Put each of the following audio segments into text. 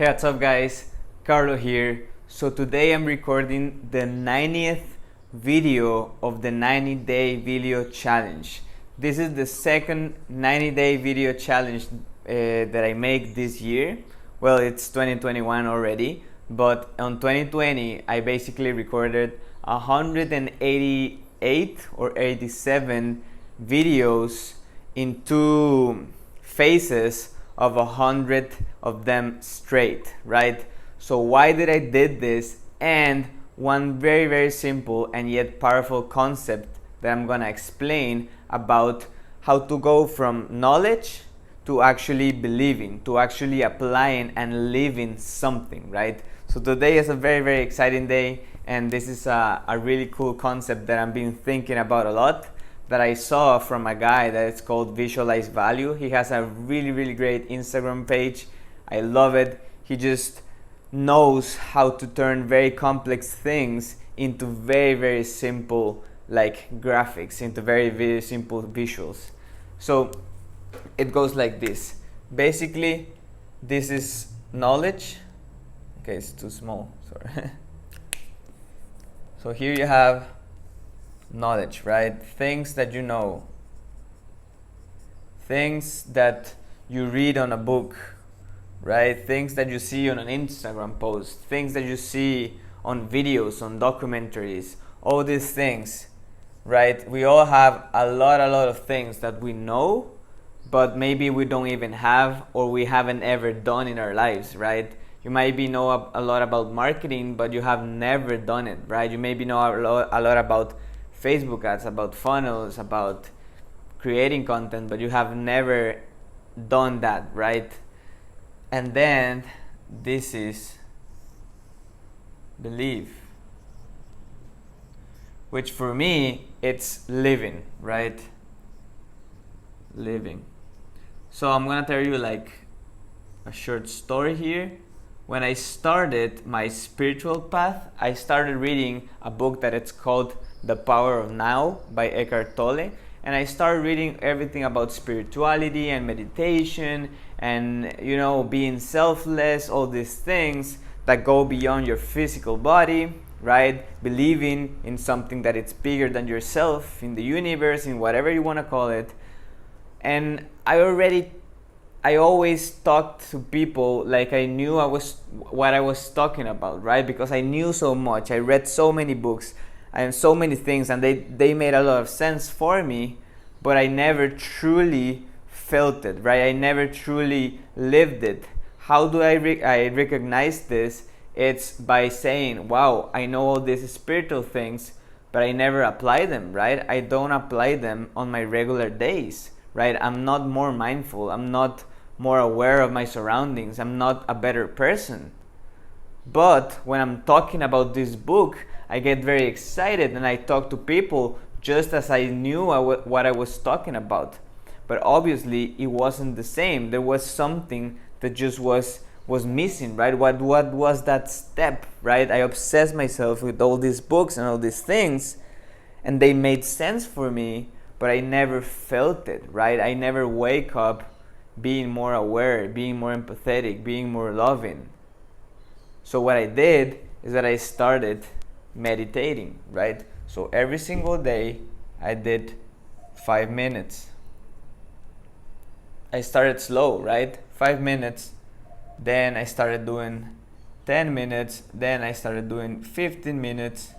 Hey, what's up, guys? Carlo here. So today I'm recording the 90th video of the 90-day video challenge. This is the second 90-day video challenge that I make this year. Well, it's 2021 already, but on 2020 I basically recorded 188 or 87 videos in two phases of 100 of them straight, right? So why did I did this? And one very simple and yet powerful concept that I'm gonna explain about how to go from knowledge to actually believing, to actually applying and living something, right? So today is a very exciting day, and this is a really cool concept that I've been thinking about a lot, that I saw from a guy that is called Visualize Value. He has a really great Instagram page. I love it. He just knows how to turn very complex things into very simple, like graphics, into very simple visuals. So it goes like this. Basically, this is knowledge. Okay, it's too small, sorry. So here you have knowledge, right? Things that you know, things that you read on a book, right? Things that you see on an Instagram post, things that you see on videos, on documentaries, all these things, right? We all have a lot of things that we know, but maybe we don't even have, or we haven't ever done in our lives, right? You maybe know a lot about marketing, but you have never done it, right? You maybe know a lot about Facebook ads, about funnels, about creating content, but you have never done that, right? And then this is belief, which for me it's living, right? Living. So I'm gonna tell you like a short story here. When I started my spiritual path, I started reading a book that it's called The Power of Now by Eckhart Tolle, and I started reading everything about spirituality and meditation and, you know, being selfless, all these things that go beyond your physical body, right? Believing in something that it's bigger than yourself, in the universe, in whatever you want to call it. And I always talked to people like I knew what I was talking about, right? Because I knew so much. I read so many books and so many things, and they made a lot of sense for me, but I never truly felt it, right? I never truly lived it. How do I recognize this? It's by saying, wow, I know all these spiritual things, but I never apply them, right? I don't apply them on my regular days, right? I'm not more mindful. I'm not more aware of my surroundings. I'm not a better person. But when I'm talking about this book, I get very excited and I talk to people just as I knew what I was talking about. But obviously it wasn't the same. There was something that just was missing, right? What was that step, right? I obsessed myself with all these books and all these things, and they made sense for me, but I never felt it, right? I never wake up being more aware, being more empathetic, being more loving. So what I did is that I started meditating, right? So every single day I did 5 minutes. I started slow, right? 5 minutes. Then I started doing 10 minutes. Then I started doing 15 minutes.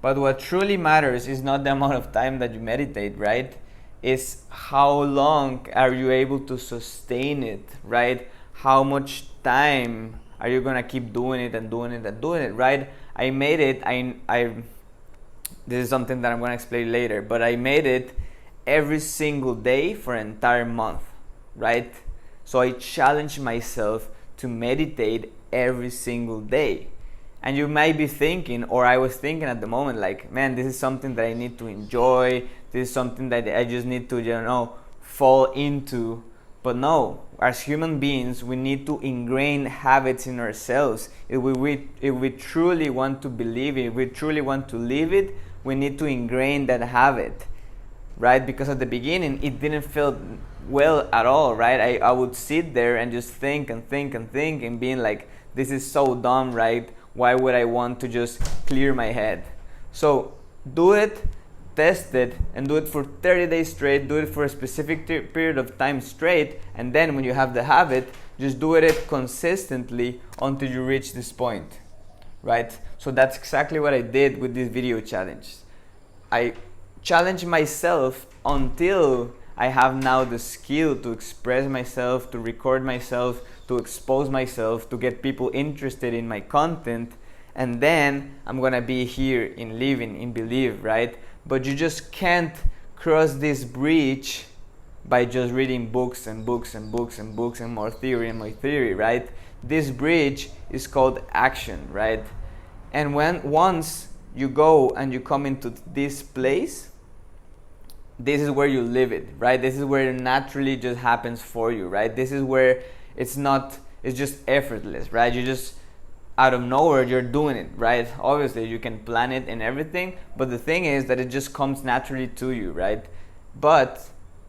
But what truly matters is not the amount of time that you meditate, right? It's how long are you able to sustain it, right? How much time are you gonna keep doing it, right? I made it, this is something that I'm gonna explain later, but I made it every single day for an entire month, right? So I challenged myself to meditate every single day. And you might be thinking, or I was thinking at the moment, like, man, this is something that I need to enjoy. This is something that I just need to, fall into. But no, as human beings, we need to ingrain habits in ourselves. If we truly want to believe it, if we truly want to live it, we need to ingrain that habit, right? Because at the beginning, it didn't feel well at all, right? I would sit there and just think and think and think and being like, this is so dumb, right? Why would I want to just clear my head? So do it, test it, and do it for 30 days straight. Do it for a specific period of time straight, and then when you have the habit, just do it consistently until you reach this point, right? So that's exactly what I did with this video challenge. I challenged myself until I have now the skill to express myself, to record myself, to expose myself, to get people interested in my content, and then I'm gonna be here in living, in believe, right? But you just can't cross this bridge by just reading books and books and books and books and more theory and more theory, right? This bridge is called action, right? And once you go and you come into this place, this is where you live it, right? This is where it naturally just happens for you, right? This is where it's just effortless, right? You just, out of nowhere, you're doing it, right? Obviously you can plan it and everything, but the thing is that it just comes naturally to you, right?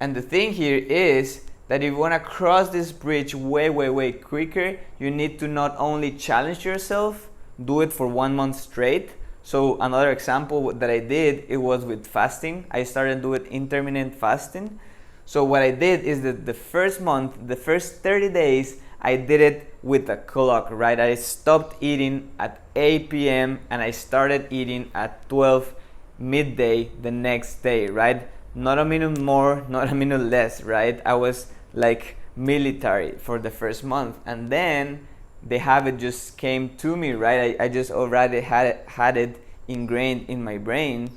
And the thing here is that if you want to cross this bridge way quicker, you need to not only challenge yourself, do it for 1 month straight. So another example that I did, it was with fasting. I started doing intermittent fasting. So what I did is that the first month, the first 30 days, I did it with a clock, right? I stopped eating at 8 p.m. and I started eating at 12 midday the next day, right? Not a minute more, not a minute less, right? I was like military for the first month, and then the habit just came to me, right? I just already had it ingrained in my brain,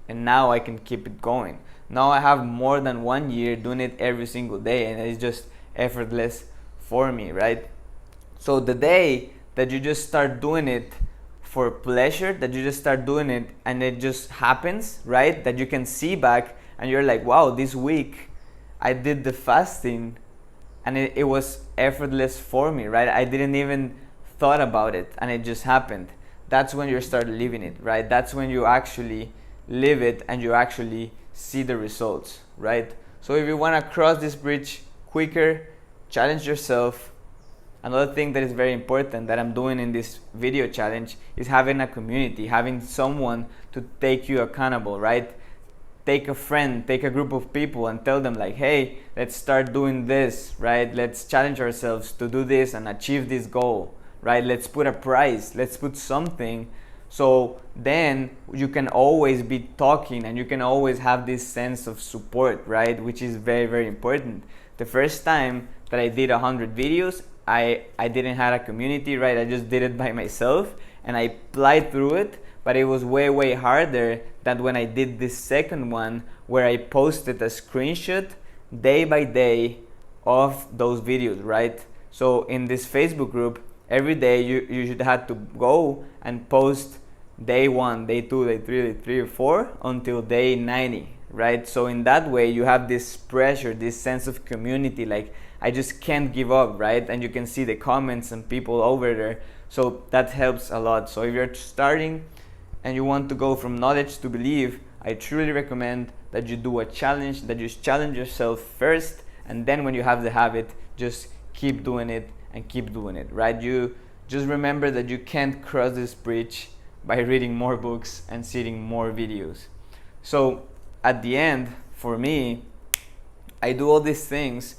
and now I can keep it going. Now I have more than 1 year doing it every single day, and it's just effortless for me, right? So the day that you just start doing it for pleasure, that you just start doing it and it just happens, right? That you can see back and you're like, wow, this week I did the fasting and it was effortless for me, right? I didn't even thought about it and it just happened. That's when you start living it, right? That's when you actually live it and you actually see the results, right? So if you want to cross this bridge quicker, challenge yourself. Another thing that is very important that I'm doing in this video challenge is having a community, having someone to take you accountable, right? Take a friend, take a group of people and tell them like, hey, let's start doing this, right? Let's challenge ourselves to do this and achieve this goal, right? Let's put a prize, let's put something. So then you can always be talking and you can always have this sense of support, right? Which is very important. The first time that I did 100 videos, I didn't have a community, right? I just did it by myself and I applied through it, but it was way harder than when I did this second one where I posted a screenshot day by day of those videos, right? So in this Facebook group, every day you should have to go and post day 1, day 2, day 3, day 3 or 4 until day 90, right? So in that way you have this pressure, this sense of community, like I just can't give up, right? And you can see the comments and people over there. So that helps a lot. So if you're starting and you want to go from knowledge to belief, I truly recommend that you do a challenge, that you challenge yourself first, and then when you have the habit, just keep doing it and keep doing it, right? You just remember that you can't cross this bridge by reading more books and seeing more videos. So at the end, for me, I do all these things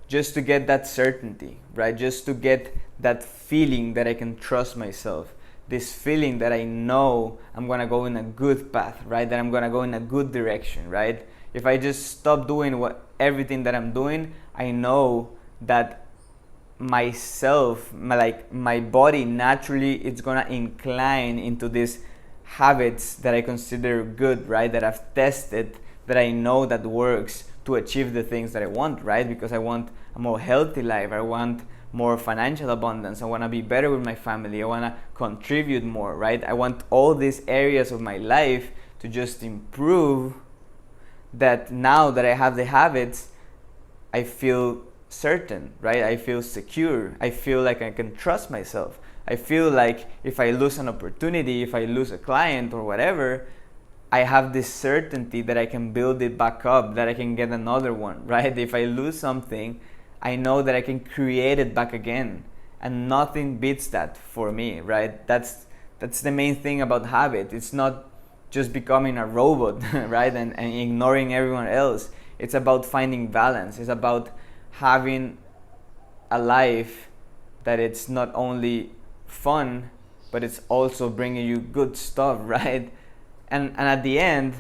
just to get that certainty, right? Just to get that feeling that I can trust myself. This feeling that I know I'm gonna go in a good path, right? That I'm gonna go in a good direction, right? If I just stop doing everything that I'm doing, I know that myself, my body naturally, it's gonna incline into these habits that I consider good, right? That I've tested, that I know that works to achieve the things that I want, right? Because I want a more healthy life, I want more financial abundance, I want to be better with my family, I want to contribute more, right? I want all these areas of my life to just improve, that now that I have the habits, I feel certain, right? I feel secure, I feel like I can trust myself. I feel like if I lose an opportunity, if I lose a client or whatever, I have this certainty that I can build it back up, that I can get another one, right? If I lose something, I know that I can create it back again, and nothing beats that for me, right? That's the main thing about habit. It's not just becoming a robot, right? And ignoring everyone else. It's about finding balance. It's about having a life that it's not only fun, but it's also bringing you good stuff, right? And at the end,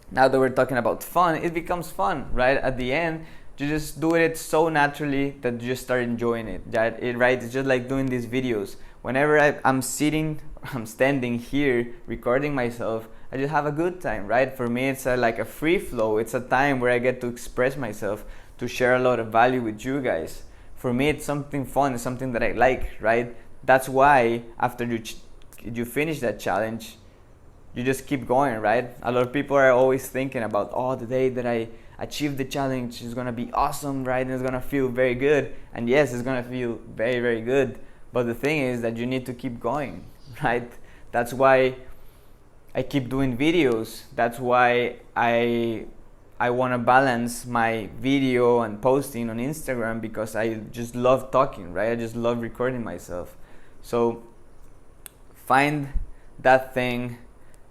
now that we're talking about fun, it becomes fun, right? At the end, you just do it so naturally that you just start enjoying it. Right? It's just like doing these videos. Whenever I'm standing here recording myself, I just have a good time, right? For me, it's like a free flow. It's a time where I get to express myself, to share a lot of value with you guys. For me, it's something fun. It's something that I like, right? That's why after you finish that challenge, you just keep going, right? A lot of people are always thinking about, oh, the day that I achieve the challenge is gonna be awesome, right? And it's gonna feel very good. And yes, it's gonna feel very, very good. But the thing is that you need to keep going, right? That's why I keep doing videos. That's why I wanna balance my video and posting on Instagram, because I just love talking, right? I just love recording myself. So find that thing.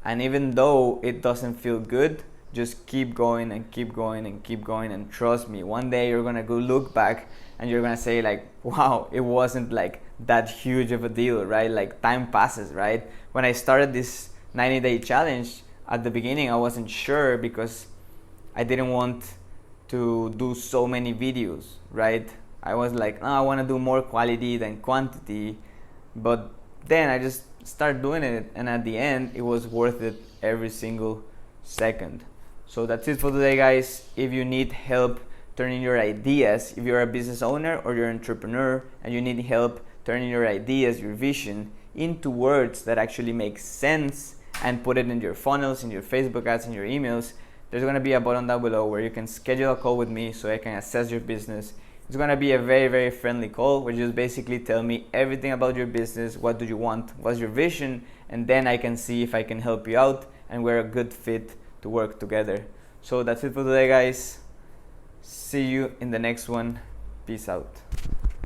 And even though it doesn't feel good, just keep going and keep going and keep going. And trust me, one day you're gonna go look back and you're gonna say like, wow, it wasn't like that huge of a deal, right? Like time passes, right? When I started this 90-day challenge, at the beginning I wasn't sure, because I didn't want to do so many videos, right? I was like, no, I wanna do more quality than quantity. But then I just started doing it, and at the end it was worth it every single second. So that's it for today, guys. If you need help turning your ideas, if you're a business owner or you're an entrepreneur and you need help turning your ideas, your vision into words that actually make sense, and put it in your funnels, in your Facebook ads, in your emails, there's going to be a button down below where you can schedule a call with me so I can assess your business. It's going to be a very, very friendly call where you just basically tell me everything about your business. What do you want? What's your vision? And then I can see if I can help you out and we're a good fit to work together. So that's it for today, guys. See you in the next one. Peace out.